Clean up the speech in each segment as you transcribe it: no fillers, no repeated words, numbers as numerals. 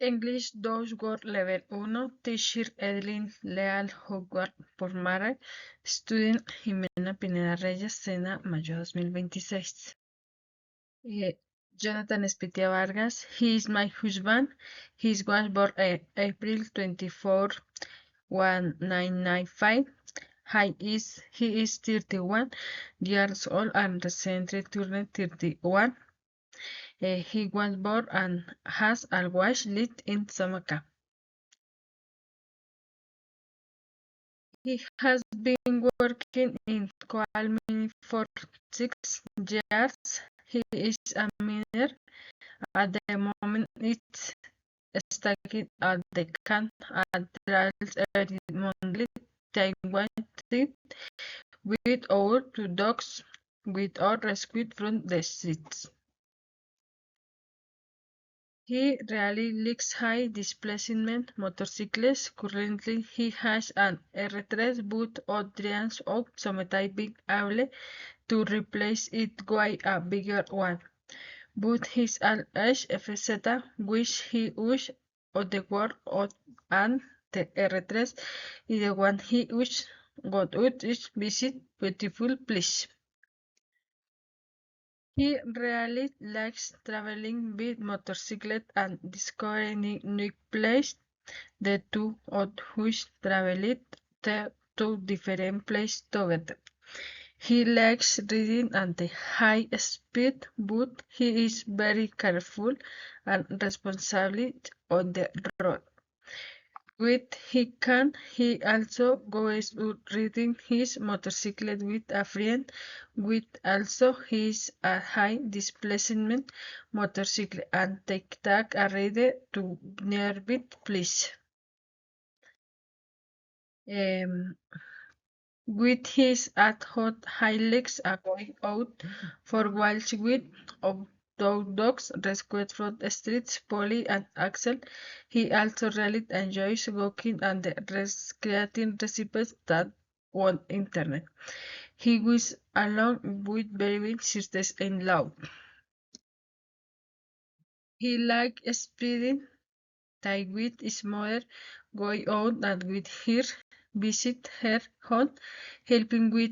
English 2 Word Level 1 Teacher Evelyn Leal Howard Pormare Student Jimena Pineda Reyes Sena Mayo 2026 Jonathan Espitia Vargas. He is my husband. He was born April 24, 1995. He is 31 years old and recently turned 31. He was born and has always lived in Samaka. He has been working in Coalmini for 6 years. He is a miner. At the moment, it's studying at the Can Adrals monthly Taiwan with our 2 dogs with our rescued from the streets. He really likes high displacement motorcycles. Currently, he has an R3 but dreams of someday being able to replace it with a bigger one. But his FZ, which he uses on the work and the R3 is the one he uses got out is visit beautiful place. He really likes traveling with motorcycles and discovering new places. The two of which traveled to different places together. He likes reading at the high speed, but he is very careful and responsible on the road. With he also goes out riding his motorcycle with a friend, with also his high displacement motorcycle and take a ride to nearby place. With his hot high legs going out for walks with dogs rescued from the streets, Polly and Axel. He also really enjoys walking and creating recipes that on internet. He was along with very sister-in-law. He likes spending time with his mother, going out and with her, visit her home, helping with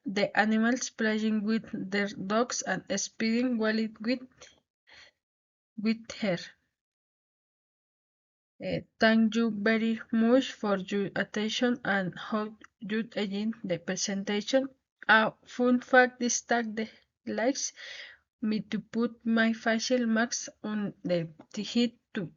the animals, playing with their dogs, and spending while with her. Thank you very much for your attention and hope you enjoyed the presentation. A fun fact is that the likes me to put my facial marks on the hit too.